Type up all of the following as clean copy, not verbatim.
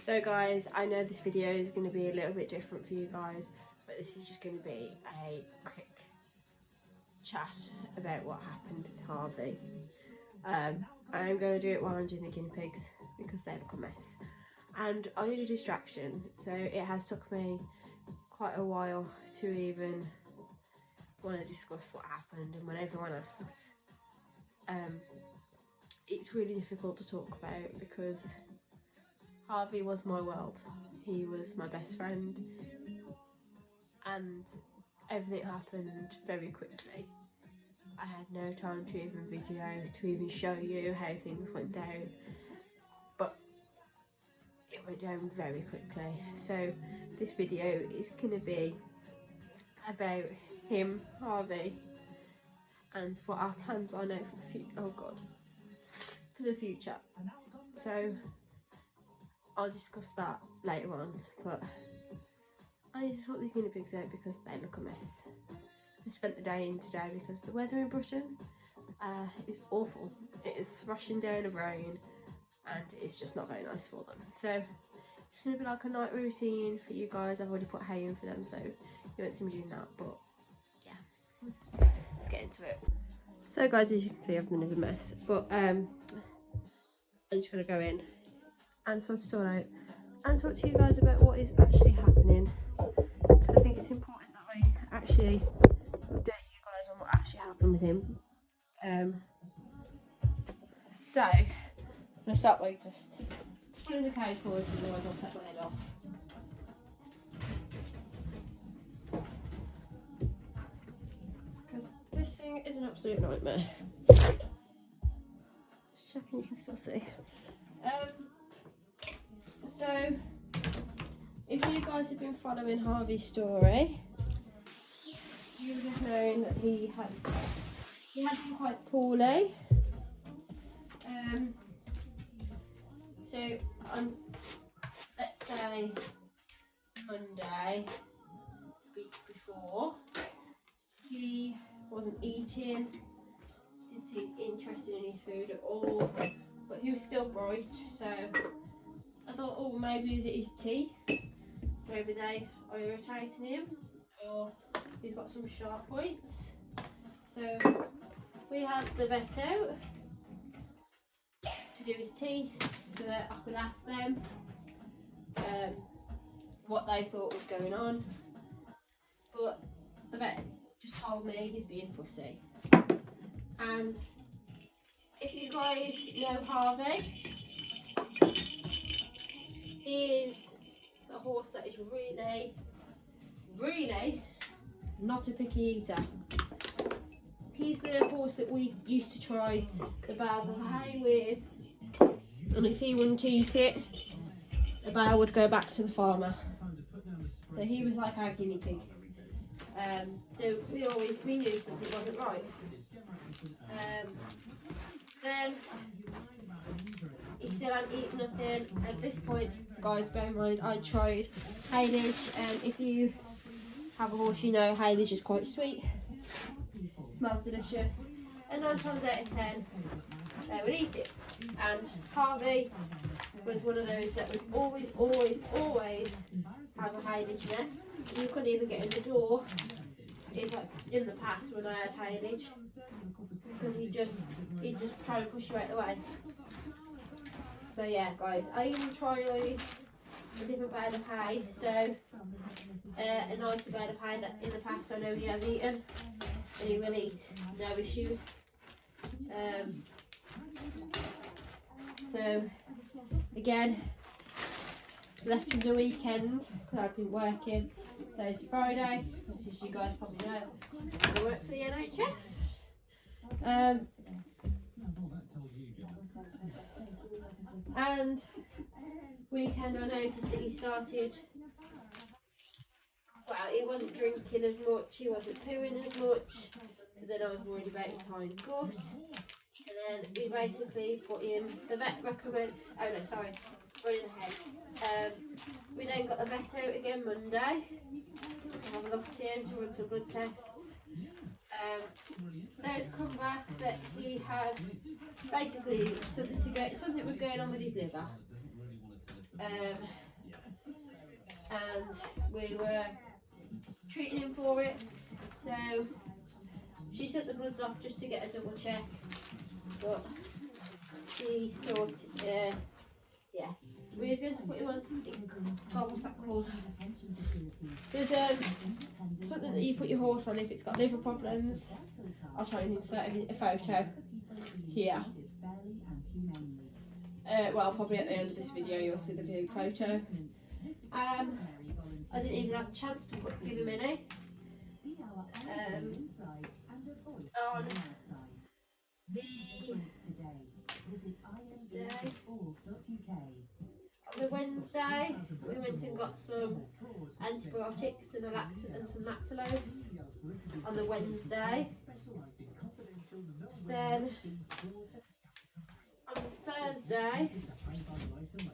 So guys, I know this video is going to be a little bit different for you guys, but this is just going to be a quick chat about what happened with Harvey. I'm going to do it while I'm doing the guinea pigs because they look a mess. And I need a distraction, so it has took me quite a while to even want to discuss what happened. And when everyone asks, it's really difficult to talk about because Harvey was my world. He was my best friend, and everything happened very quickly. I had no time to even video, to even show you how things went down, but it went down very quickly. So this video is going to be about him, Harvey, and what our plans are now for the future. So I'll discuss that later on, but I need to sort these guinea pigs out because they look a mess. I spent the day in today because the weather in Britain is awful. It is rushing down of rain and it's just not very nice for them. So it's going to be like a night routine for you guys. I've already put hay in for them, so you won't see me doing that, but yeah, let's get into it. So guys, as you can see, everything is a mess, but I'm just going to go in and sort it all out and talk to you guys about what is actually happening, because I think it's important that I actually update you guys on what actually happened with him. So I'm going to start by just pulling the cage forward, otherwise I'll take my head off. Because this thing is an absolute nightmare. Just checking you can still see. So if you guys have been following Harvey's story, you would have known that he had been quite poorly. So on, let's say Monday, the week before, he wasn't eating, didn't seem interested in his food at all, but he was still bright. So I thought, oh, maybe is it his teeth? Maybe they are irritating him, or he's got some sharp points. So we had the vet out to do his teeth so that I could ask them what they thought was going on. But the vet just told me he's being fussy. And if you guys know Harvey, he is a horse that is really not a picky eater. He's the horse that we used to try the bales of hay with, and if he wouldn't eat it, the bale would go back to the farmer. So he was like our guinea pig. So we knew something wasn't right. Then he still hadn't eaten nothing. At this point, guys, bear in mind, I tried haylage, and if you have a horse, you know haylage is quite sweet, smells delicious, and 9 times out of 10 they would eat it. And Harvey was one of those that would always have a haylage net. You couldn't even get in the door in the past when I had haylage, because he'd just try and push you out the way. So yeah, guys, I even tried a different bale of hay, so a nicer bale of hay that in the past I know he has eaten, and he will eat, no issues. So again, left him the weekend because I've been working Thursday, Friday, as you guys probably know, I work for the NHS. And weekend I noticed that he started, well, he wasn't drinking as much, he wasn't pooing as much, so then I was worried about his hind gut. And then we basically put him, the vet recommended, running ahead. We then got the vet out again Monday to have a look at him, to run some blood tests. There's come back that he had basically something was going on with his liver. and we were treating him for it. So she sent the bloods off just to get a double check, but she thought, yeah, we were going to put him on something. God, what's that called? There's something that you put your horse on if it's got liver problems. I'll try and insert a photo here. Well, probably at the end of this video you'll see the photo. I didn't even have a chance to give him any. On the Wednesday, we went and got some antibiotics and some lactulose on the Wednesday. Then on the Thursday,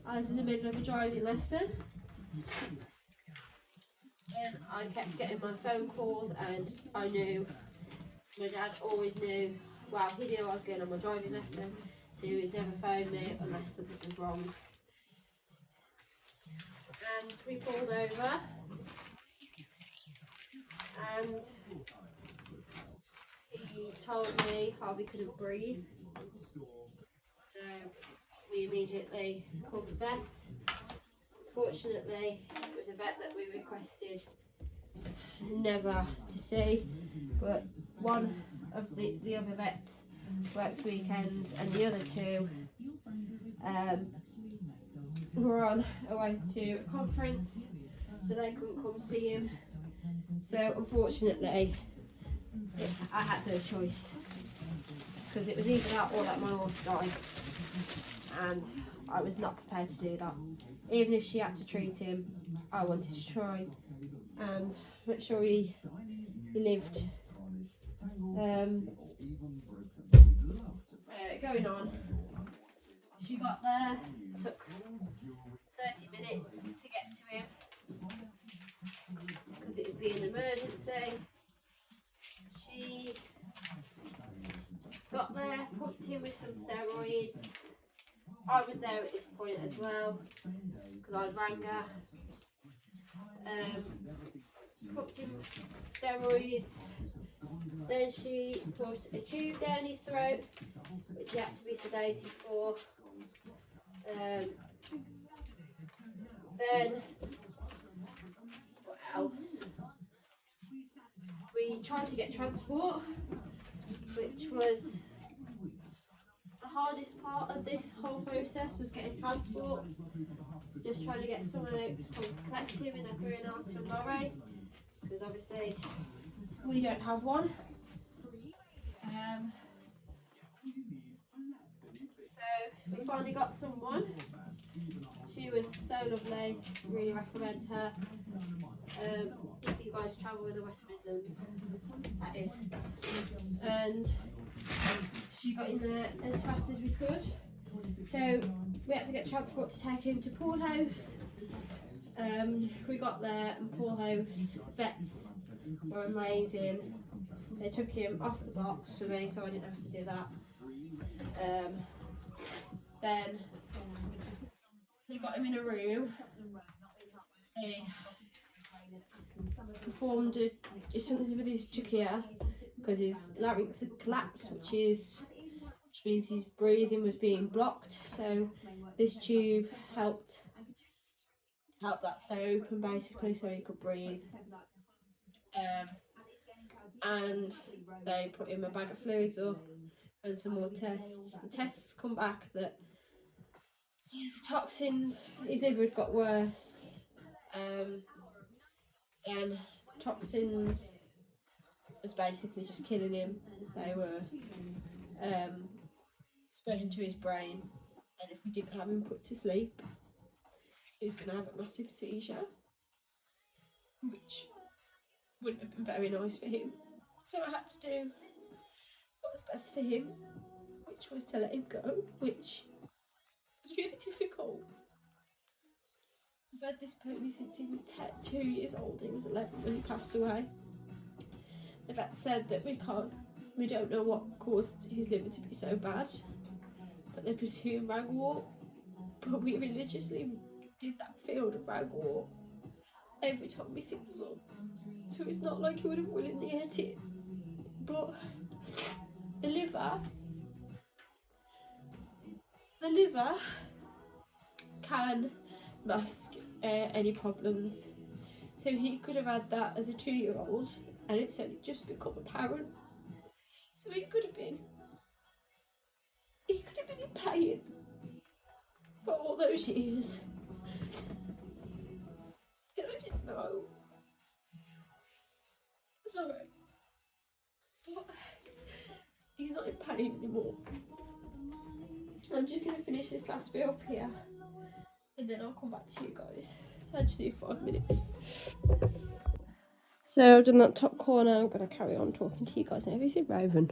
I was in the middle of a driving lesson and I kept getting my phone calls, and I knew, my dad always knew, well, he knew I was going on my driving lesson, so he would never phone me unless something was wrong. And we pulled over, and he told me Harvey couldn't breathe, so we immediately called the vet. Fortunately, it was a vet that we requested never to see, but one of the other vets works weekends, and the other two were on a way to a conference, so they couldn't come see him. So unfortunately, I had no choice, because it was either that or let my horse die, and I was not prepared to do that. Even if she had to treat him, I wanted to try and make sure he lived. Going on, she got there, took 30 minutes to get to him because it would be an emergency. She got there, pumped him with some steroids. I was there at this point as well because I'd rang her. Pumped him with steroids. Then she put a tube down his throat, which he had to be sedated for. Then, what else? We tried to get transport, which was the hardest part of this whole process, was getting transport. Just trying to get someone out to come collect him in a 3.5 ton lorry, because obviously we don't have one. So we finally got someone. She was so lovely, really recommend her. If you guys travel with the West Midlands, that is. And she got in there as fast as we could. So we had to get transport to take him to Pool House. We got there, and Pool House vets were amazing. They took him off the box for me, so I didn't have to do that. Then they got him in a room. They performed something with his trachea because his larynx had collapsed, which means his breathing was being blocked. So this tube helped that stay open basically, so he could breathe. And they put him a bag of fluids up and some more tests. The tests come back that the toxins, his liver had got worse, and toxins was basically just killing him. They were spreading to his brain, and if we didn't have him put to sleep, he was going to have a massive seizure, which wouldn't have been very nice for him. So I had to do what was best for him, which was to let him go, which was really difficult. I've had this pony since he was 2 years old. He was 11 when he passed away. The vet said that we don't know what caused his liver to be so bad, but they presume ragwort. But we religiously did that field of rag walk every time we sings us up. So it's not like he would have willingly hit it. But the liver can mask any problems. So he could have had that as a 2-year-old and it's only just become apparent. So he could have been in pain for all those years. And I didn't know. Sorry. But he's not in pain anymore. I'm just going to finish this last bit up here and then I'll come back to you guys. I just do 5 minutes. So I've done that top corner. I'm going to carry on talking to you guys now. Have you seen Raven?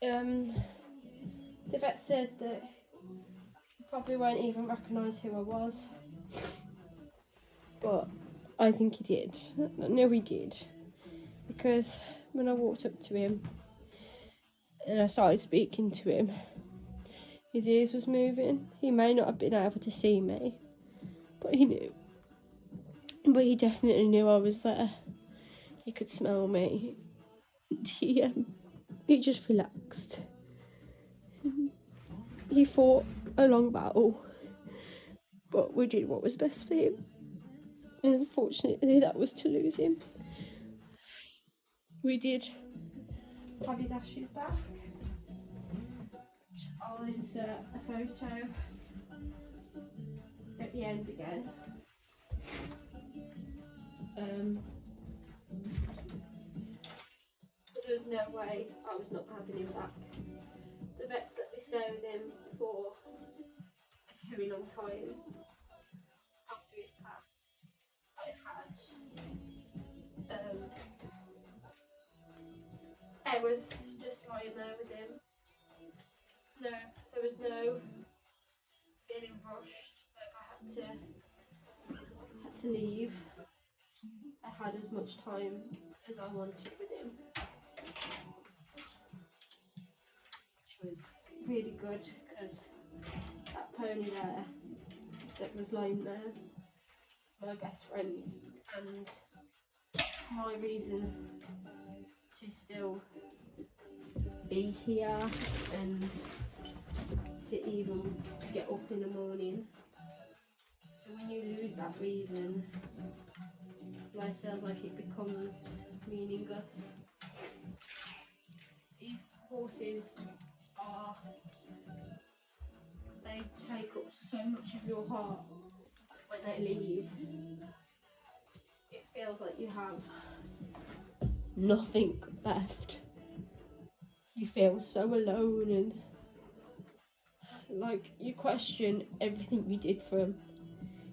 The vet said that he probably won't even recognise who I was. But I think he did. No, he did. Because when I walked up to him and I started speaking to him, his ears was moving. He may not have been able to see me, but he knew. But he definitely knew I was there. He could smell me. He just relaxed. He fought a long battle, but we did what was best for him. And unfortunately, that was to lose him. We did have his ashes back. I'll insert a photo at the end again. But there was no way I was not having him back. The vets let me stay with him for a very long time. After he passed, I was just lying there with him. No, there was no feeling rushed, like I had to leave. I had as much time as I wanted with him, which was really good because that pony there that was lying there was my best friend and my reason to still be here and to even get up in the morning. So when you lose that reason, life feels like it becomes meaningless. These horses they take up so much of your heart when they leave. It feels like you have nothing left. You feel so alone and like you question everything you did for them.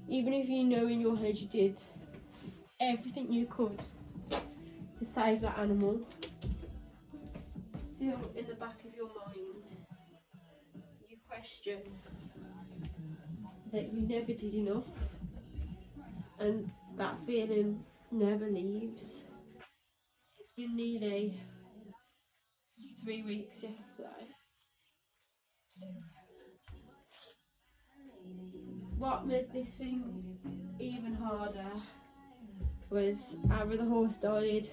Even if you know in your head you did everything you could to save that animal, still in the back of your mind you question that you never did enough, and that feeling never leaves. It's been nearly 3 weeks yesterday. What made this thing even harder was Harvey the horse died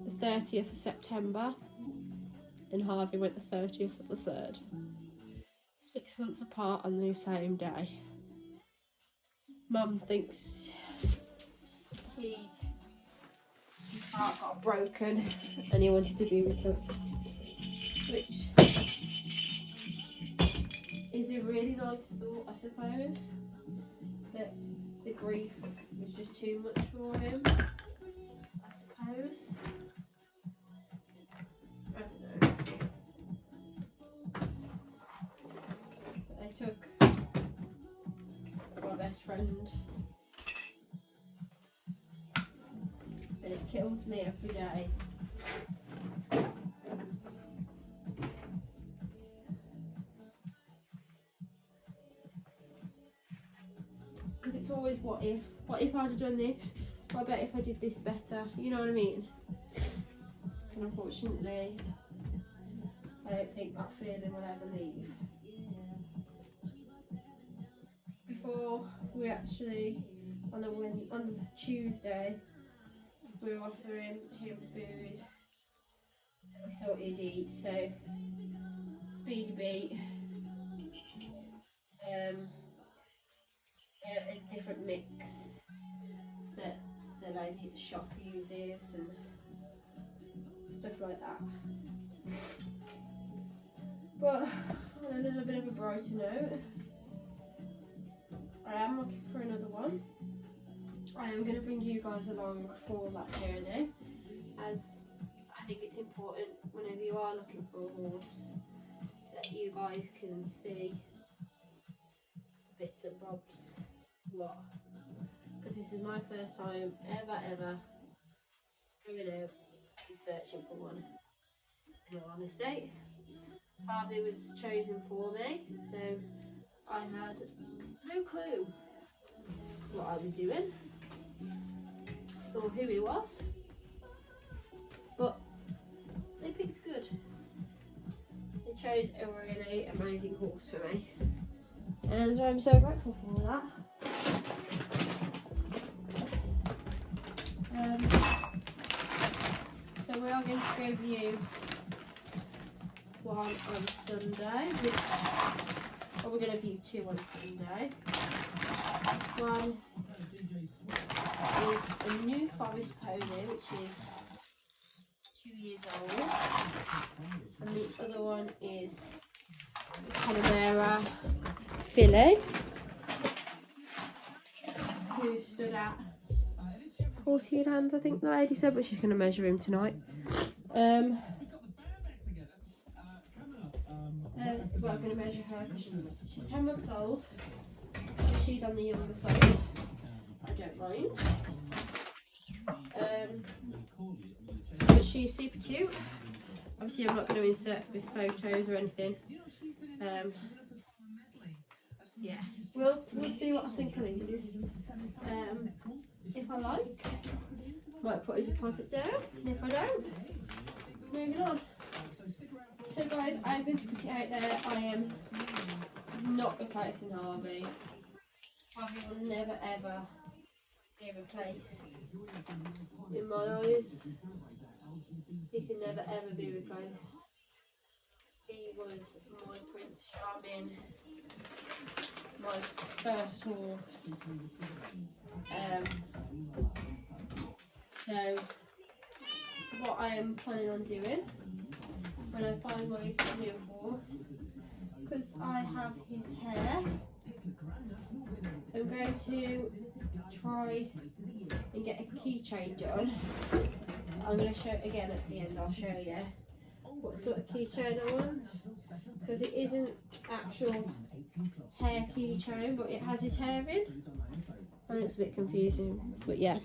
the 30th of September and Harvey went the 30th of the 3rd. 6 months apart on the same day. Mum thinks his heart got broken and he wanted to be with us, which is a really nice thought, I suppose, that the grief was just too much for him, I suppose. I don't know. But they took my best friend and it kills me every day. Because it's always what if I'd have done this, I bet if I did this better, you know what I mean? And unfortunately I don't think that feeling will ever leave. before we actually, on the Tuesday, we were offering him food we thought he'd eat, so speed beat, a different mix that the lady at the shop uses and stuff like that. But on a little bit of a brighter note, I am looking for another one. I am going to bring you guys along for that journey, as I think it's important whenever you are looking for a horse that you guys can see bits and bobs what, because this is my first time ever going out and searching for one. In all honesty, Harvey was chosen for me, so I had no clue what I was doing or who he was, but they picked good. They chose a really amazing horse for me, and I'm so grateful for that. So we are going to go view one on Sunday, we're going to view two on Sunday. One is a New Forest pony, which is 2 years old, and the other one is Panamera filly, who stood at 14 hands, I think the lady said, but she's going to measure him tonight. We're going to measure her because she's 10 months old, so she's on the younger side. I don't mind. But she's super cute. Obviously I'm not going to insert with photos or anything. Yeah, we'll see what I think of these. If I like, might put a deposit down, and if I don't, moving on. So guys, I'm going to put it out there, I am not replacing Harvey. Harvey will never ever be replaced. In my eyes, he can never ever be replaced. He was my Prince Charming, my first horse. So what I am planning on doing when I find my new horse, because I have his hair, I'm going to try and get a keychain done. I'm going to show again at the end, I'll show you what sort of keychain I want, because it isn't actual hair keychain, but it has his hair in, and it's a bit confusing, but yeah.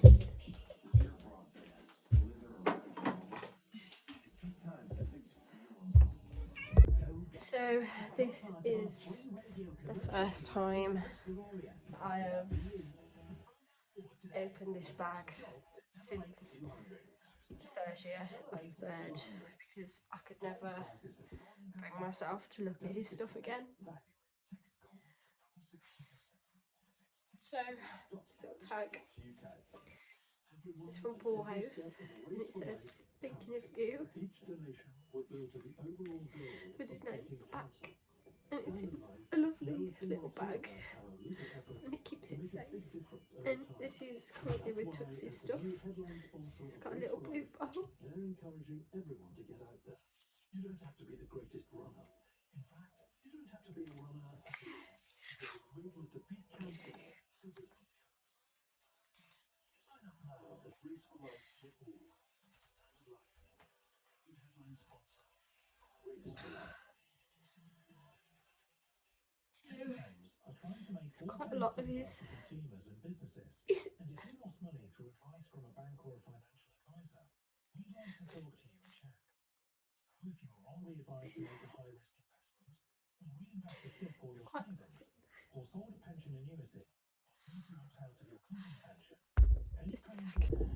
So this is the first time I have opened this bag since the 30th of the 3rd, because I could never bring myself to look at his stuff again. So, little tag. It's from Poor House, and it says, "Thinking of you," with his name back. And it's a lovely little bag, and it keeps it safe. And this is currently with Tootsie's stuff. It's got a little blue bow. You don't have to be the greatest runner. In fact, you don't have to be a runner. The movement to beat cancer. Sign up now at raceclubs.org. Standard Life. Good headline sponsor. Quite a lot of his. Consumers and businesses. And if you lost money through advice from a bank or a financial advisor, we'd like to talk to you and check. So if you were wrongly advised to make a high-risk investment, reinvest a SIP or your savings, or sold a pension annuity, or need to opt out of your company pension. Just a second.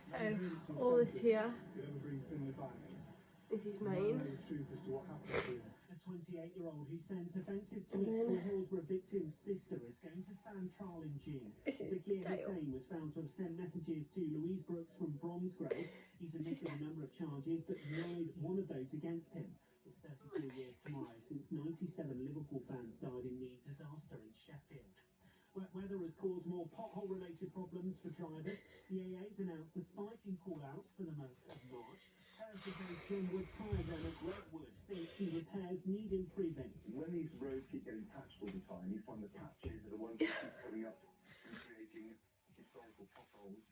So all this here is his mane. 28-year-old who sent offensive tweets to a Hillsborough victim's sister is going to stand trial in June. Zakir Hussain was found to have sent messages to Louise Brooks from Bromsgrove. He's admitted a number of charges but denied one of those against him. It's 34 years tomorrow since 97 Liverpool fans died in the disaster in Sheffield. Wet weather has caused more pothole-related problems for drivers. The AA's announced a spike in call-outs for the month of March. Hereford-based John Wood tyre zone at Redwood thinks the repairs need improving. When these roads keep getting patched all the time, you find the patches are the ones that keep coming up and creating historical potholes,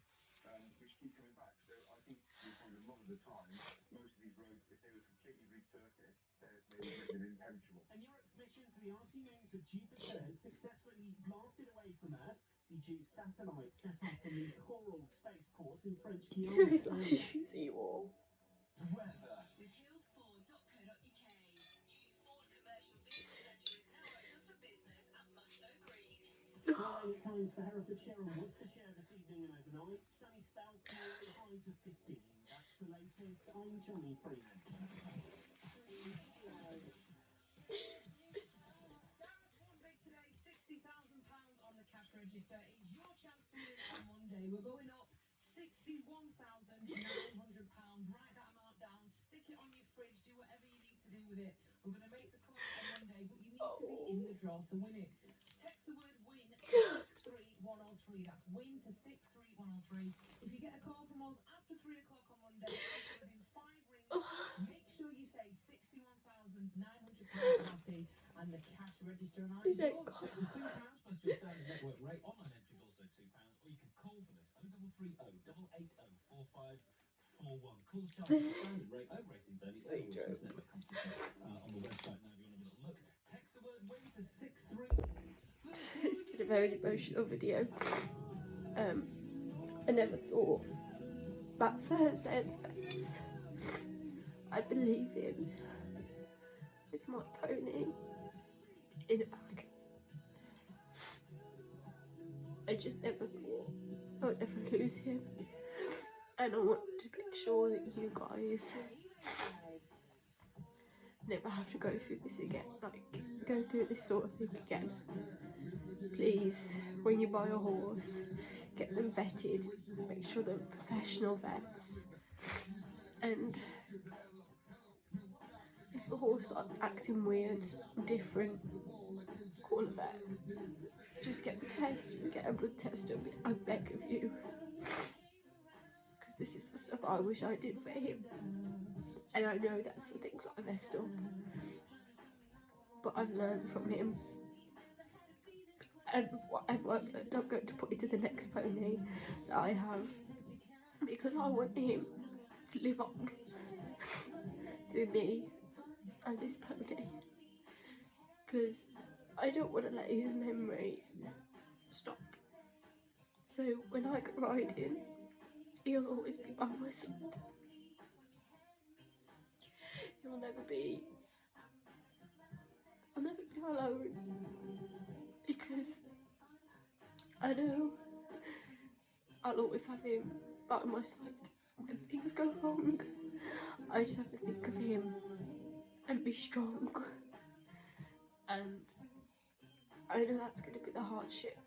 which keep coming back. So I think you find a lot of the time, most of these roads, if they were completely resurfaced, they would have been impenetrable. And Europe's mission to the RC moons of Jupiter has successfully blasted away from Earth. The JUICE satellite set off from the Coral spaceport in French Guiana. His lashes shoes you all. Weather. With hillsford.co.uk. New Ford commercial vehicle centre is now open for business at Mustow Green. Well, at times for Herefordshire and Worcestershire this evening and overnight. Sunny spells tomorrow, highs of 15. That's the latest. I'm Johnny Freeman. Today, £60,000 on the cash register is your chance to win on Monday. We're going up £61,900. Write that amount down, stick it on your fridge, do whatever you need to do with it. We're going to make the call on Monday, but you need to be in the draw to win it. Text the word win to 63103. That's win to 63103. If you get a call from us after 3 o'clock on Monday, also within 5 rings, make sure you say £61,900 party and the cash register. And Is it yours. £62 plus your standard network rate. Online entry is also £2, or you can call for this 0330 880 4541. Calls charged at standard rate over 18s only. It's the Swiss network competition on the website now if you want to have a little look. Text the word win to 63. It's been a very emotional video. I never thought that Thursday nights I'd be leaving with my pony in a bag. I just never thought I would ever lose him, and I want to make sure that you guys never have to go through this again, like go through this sort of thing again. Please, when you buy a horse, get them vetted, make sure they're professional vets, and if the horse starts acting weird, different, call a vet. Just get the test, get a blood test done, I beg of you. Because this is the stuff I wish I did for him. And I know that's the things I messed up. But I've learned from him. And whatever I've learned, I'm going to put into the next pony that I have. Because I want him to live on through me and this pony. Because I don't want to let his memory stop. So when I go riding, he'll always be by my side. I'll never be alone, because I know I'll always have him by my side when things go wrong. I just have to think of him and be strong, and I know that's going to be the hardship.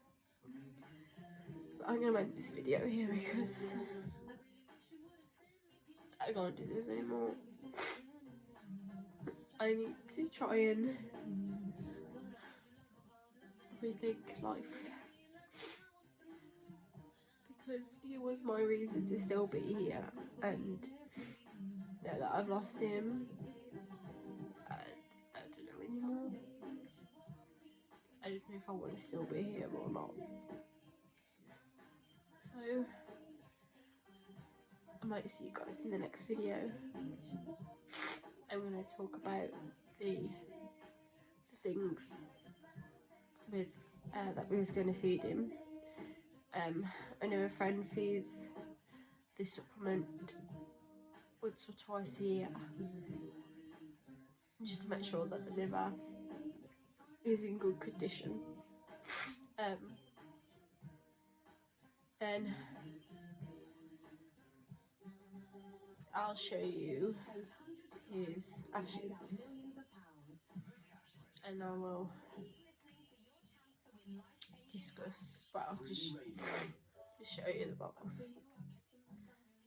But I'm going to end this video here because I can't do this anymore. I need to try and rethink life, because he was my reason to still be here, and now that I've lost him, I don't know anymore. I don't know if I want to still be here or not. So I might see you guys in the next video. I'm going to talk about the things with that we was going to feed him. I know a friend feeds this supplement once or twice a year, just to make sure that the liver is in good condition. Then I'll show you his ashes. and I will discuss. But I'll just show you the box.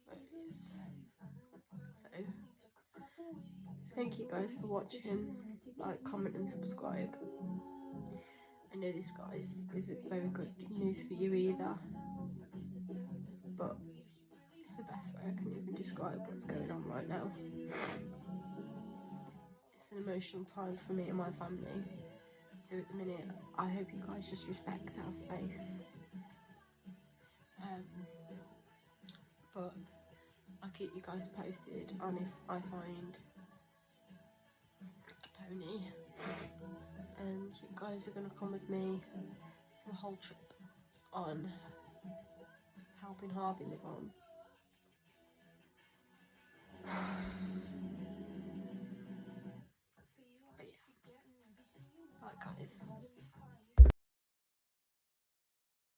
There it is. So, thank you guys for watching. Like, comment, and subscribe. I know this, guys, isn't very good news for you either, but it's the best way I can even describe what's going on right now. It's an emotional time for me and my family. So at the minute, I hope you guys just respect our space. But I'll keep you guys posted on if I find a pony. And you guys are going to come with me for the whole trip on helping Harvey live on.